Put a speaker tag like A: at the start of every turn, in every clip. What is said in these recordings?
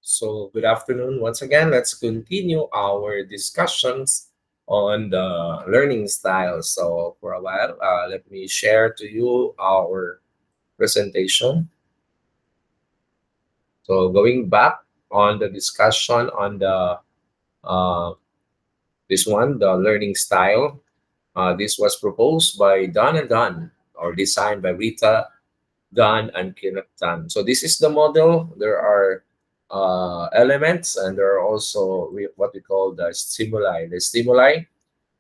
A: So, good afternoon once again. Let's continue our discussions on the learning style. So, for a while, let me share to you our presentation. So, going back on the discussion on the uh, this one, the learning style. This was proposed by Don and Don, or designed by Rita Dunn and Kenneth Dunn. So this is the model. There are elements, and there are also what we call the stimuli. The stimuli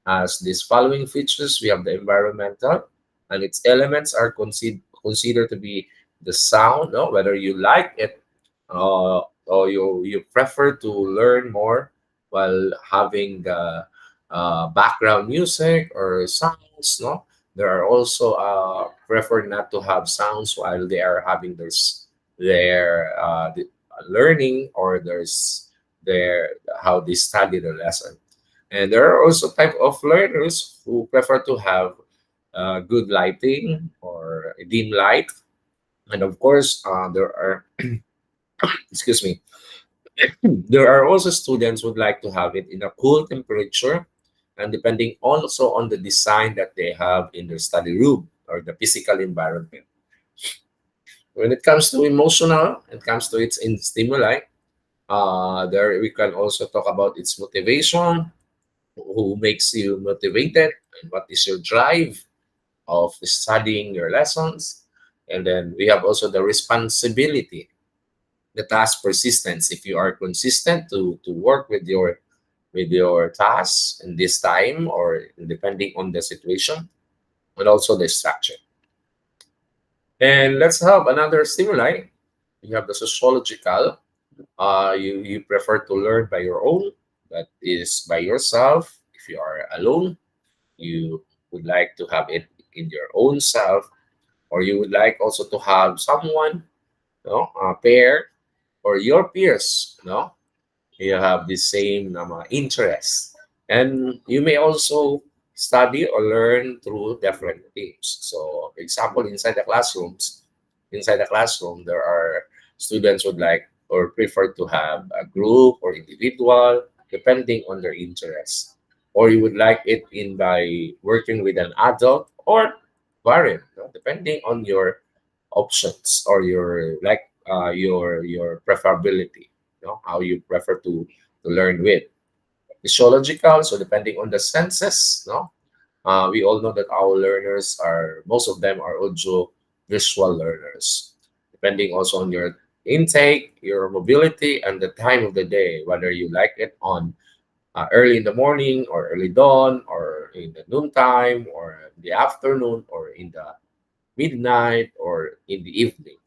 A: has these following features. We have the environmental, and its elements are considered to be the sound, no? Whether you like it or you prefer to learn more while having the background music or sounds, no? There are also prefer not to have sounds while they are having their learning, or their how they study the lesson. And there are also type of learners who prefer to have good lighting or dim light. And of course, there are, excuse me, there are also students who would like to have it in a cool temperature, and depending also on the design that they have in their study room or the physical environment. When it comes to emotional, it comes to its in stimuli. There we can also talk about its motivation, who makes you motivated, and what is your drive of studying your lessons. And then we have also the responsibility, the task persistence. If you are consistent to work with your tasks in this time, or depending on the situation, and also the structure. And let's have another stimuli. You have the sociological. You prefer to learn by your own, that is by yourself. If you are alone, you would like to have it in your own self, or you would like also to have someone, a pair, or your peers, you have the same interest. And you may also study or learn through different teams. So, for example, inside the classroom, there are students would like or prefer to have a group or individual, depending on their interests. Or you would like it in by working with an adult, or variant, depending on your options, or your preferability, how you prefer to learn with. Physiological, so depending on the senses, we all know that our learners are, most of them are audio visual learners. Depending also on your intake, your mobility, and the time of the day, whether you like it on early in the morning, or early dawn, or in the noontime, or in the afternoon, or in the midnight, or in the evening.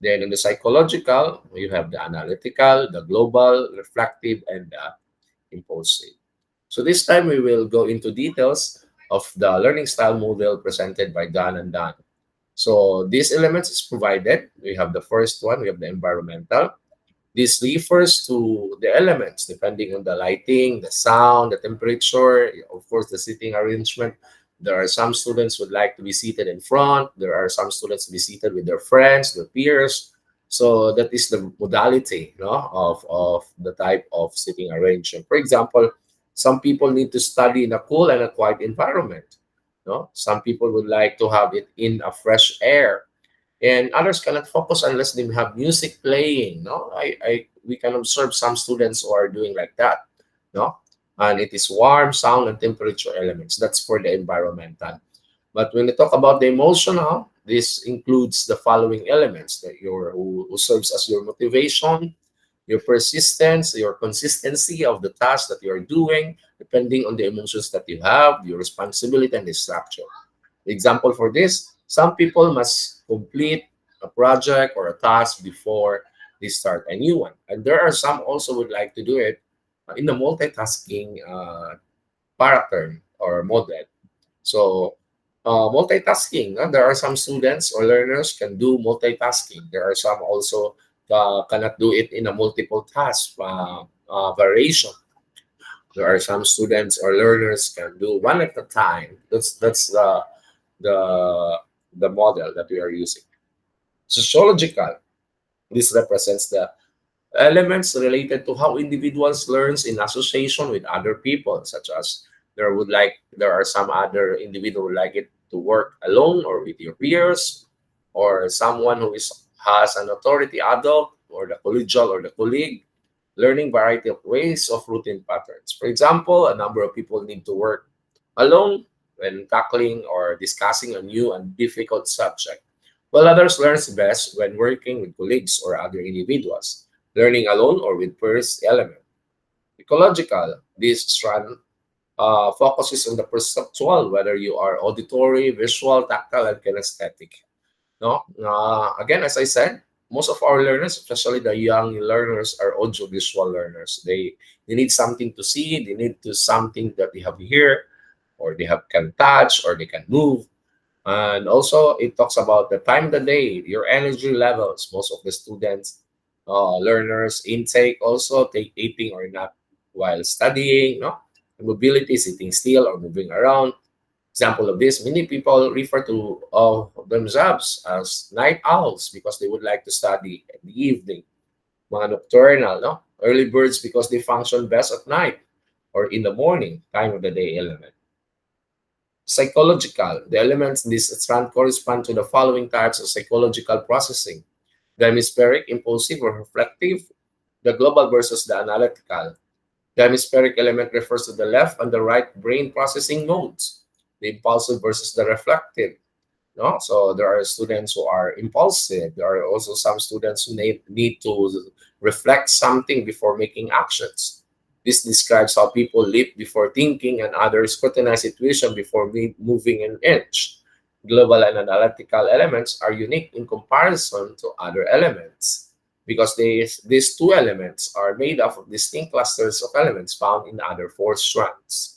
A: Then in the psychological, you have the analytical, the global, reflective, and the impulsive. So this time we will go into details of the learning style model presented by Dan and Dan. So these elements is provided. We have the first one, we have the environmental. This refers to the elements depending on the lighting, the sound, the temperature, of course, the seating arrangement. There are some students would like to be seated in front. There are some students to be seated with their friends, their peers. So that is the modality, of the type of seating arrangement. For example, some people need to study in a cool and a quiet environment. No, some people would like to have it in a fresh air, and others cannot focus unless they have music playing. No, we can observe some students who are doing like that. No, and it is warm, sound, and temperature elements. That's for the environmental. But when we talk about the emotional, this includes the following elements that who serves as your motivation, your persistence, your consistency of the task that you're doing, depending on the emotions that you have, your responsibility, and the structure. Example for this, some people must complete a project or a task before they start a new one. And there are some also would like to do it in the multitasking pattern or model. So multitasking, there are some students or learners can do multitasking. There are some also cannot do it in a multiple task variation. There are some students or learners can do one at a time. That's the the model that we are using. Sociological. This represents Elements related to how individuals learns in association with other people, such as there are some other individual like it to work alone or with your peers, or someone who is has an authority adult or the collegial or the colleague, learning variety of ways of routine patterns. For example, a number of people need to work alone when tackling or discussing a new and difficult subject, while others learns best when working with colleagues or other individuals. Learning alone or with peers element. Ecological, this strand focuses on the perceptual, whether you are auditory, visual, tactile, and kinesthetic. No, again, as I said, most of our learners, especially the young learners, are audiovisual learners. They need something to see, they need to something that they have hear, or they have can touch, or they can move. And also, it talks about the time of the day, your energy levels. Most of the students, learners, intake also take eating or not while studying. No, mobility, sitting still or moving around. Example of this, many people refer to themselves as night owls because they would like to study in the evening. Mga nocturnal, no? Early birds because they function best at night or in the morning, time of the day element. Psychological, the elements in this strand correspond to the following types of psychological processing: the hemispheric, impulsive, or reflective, the global versus the analytical. The hemispheric element refers to the left and the right brain processing modes. The impulsive versus the reflective. No, so there are students who are impulsive. There are also some students who need to reflect something before making actions. This describes how people leap before thinking and others scrutinize situation before moving an inch. Global and analytical elements are unique in comparison to other elements because these two elements are made up of distinct clusters of elements found in other four strands.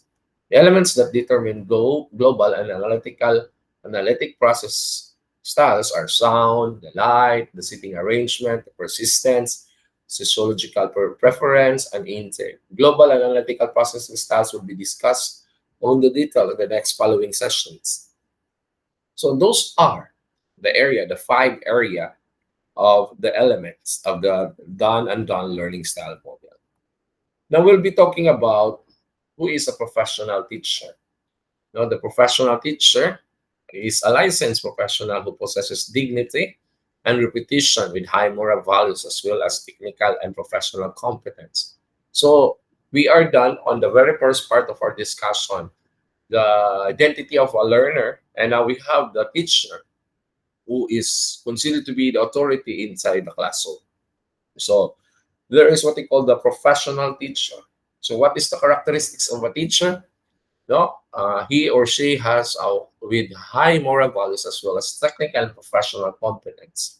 A: The elements that determine global and analytic process styles are sound, the light, the sitting arrangement, the persistence, sociological preference, and intake. Global and analytical processing styles will be discussed on the detail in the next following sessions. So those are the five area of the elements of the done and done learning style model. Now we'll be talking about who is a professional teacher. Now, the professional teacher is a licensed professional who possesses dignity and reputation with high moral values as well as technical and professional competence. So we are done on the very first part of our discussion, the identity of a learner, and now we have the teacher who is considered to be the authority inside the classroom. So there is what we call the professional teacher. So what is the characteristics of a teacher? No, he or she has with high moral values as well as technical and professional competence.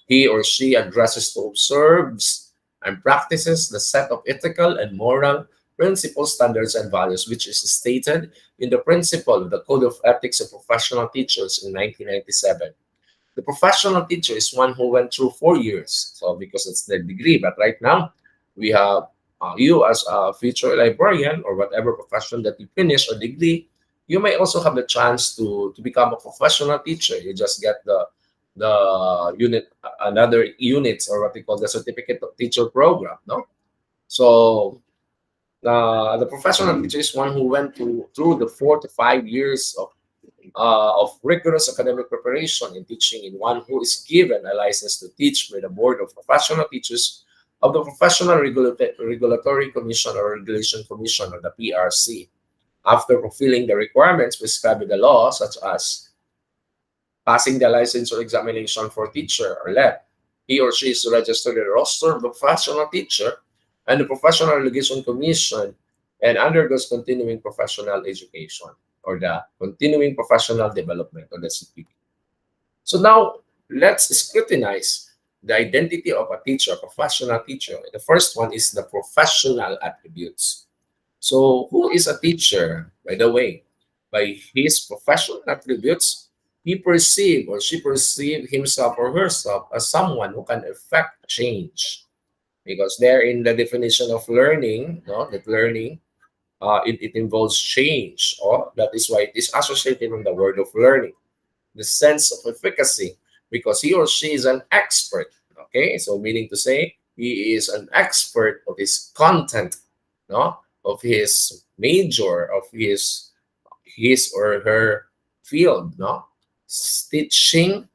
A: He or she addresses to observes and practices the set of ethical and moral principles, standards, and values, which is stated in the principle of the Code of Ethics of Professional Teachers in 1997. The professional teacher is one who went through 4 years, so because it's the degree. But right now, we have you as a future librarian or whatever profession that you finish or degree, you may also have the chance to become a professional teacher. You just get the unit, another units, or what we call the certificate of teacher program. No, so the professional teacher is one who went through the 4 to 5 years of rigorous academic preparation in teaching, in one who is given a license to teach by the Board of Professional Teachers of the Professional Regulatory Commission or Regulation Commission, or the PRC, after fulfilling the requirements prescribed by the law, such as passing the license or examination for teacher or LEP. He or she is registered in the roster of the professional teacher and the Professional Regulation Commission and undergoes continuing professional education or the continuing professional development, or the CPD. So now let's scrutinize the identity of a teacher, a professional teacher. The first one is the professional attributes. So who is a teacher? By the way, by his professional attributes, he perceive or she perceive himself or herself as someone who can effect change. Because there in the definition of learning, no, that learning it involves change, or that is why it is associated with the word of learning. The sense of efficacy, because he or she is an expert. Okay, so meaning to say He is an expert of his content, no, of his major, of his or her field, no, teaching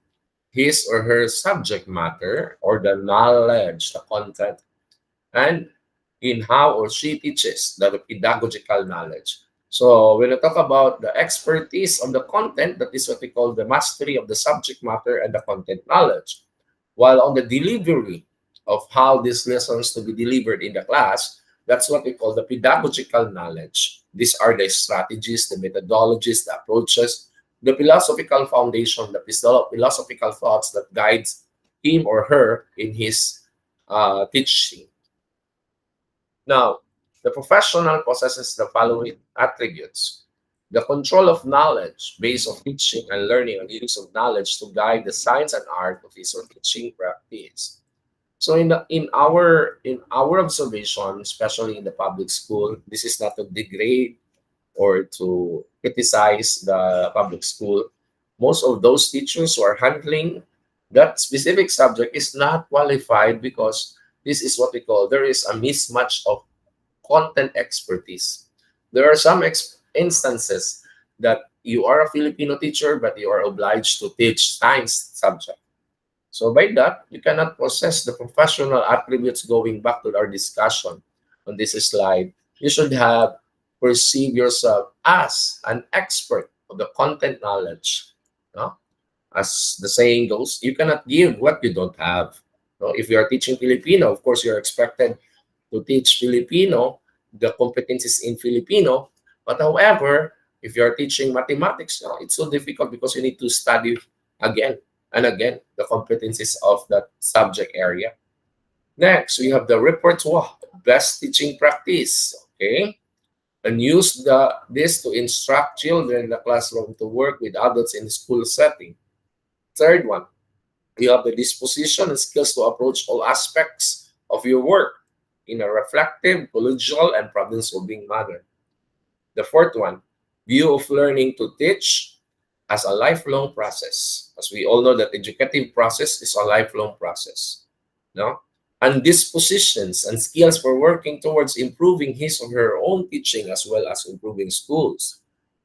A: his or her subject matter or the knowledge, the content, and in how or she teaches the pedagogical knowledge. So when we talk about the expertise of the content, that is what we call the mastery of the subject matter and the content knowledge. While on the delivery of how these lessons to be delivered in the class, that's what we call the pedagogical knowledge. These are the strategies, the methodologies, the approaches, the philosophical foundation, the philosophical thoughts that guides him or her in his teaching. Now, the professional possesses the following attributes: the control of knowledge based on teaching and learning and use of knowledge to guide the science and art of his or teaching practice. So in our observation, especially in the public school, this is not to degrade or to criticize the public school. Most of those teachers who are handling that specific subject is not qualified because this is what we call there is a mismatch of content expertise. There are some instances that you are a Filipino teacher, but you are obliged to teach science subject. So by that, you cannot possess the professional attributes going back to our discussion on this slide. You should have perceive yourself as an expert of the content knowledge. No? As the saying goes, you cannot give what you don't have. No? If you are teaching Filipino, of course, you're expected to teach Filipino, the competencies in Filipino. But however, if you are teaching mathematics, it's so difficult because you need to study again and again the competencies of that subject area. Next, we have the repertoire, best teaching practice. Okay, and use this to instruct children in the classroom to work with adults in the school setting. Third one, you have the disposition and skills to approach all aspects of your work in a reflective, collegial, and problem-solving manner. The fourth one, view of learning to teach as a lifelong process. As we all know that educative process is a lifelong process. No? And dispositions and skills for working towards improving his or her own teaching as well as improving schools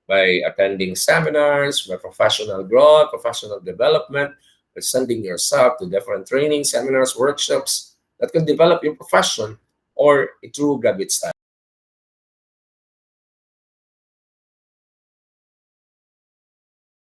A: by attending seminars, by professional growth, professional development, by sending yourself to different training, seminars, workshops that can develop your profession or through graduate study.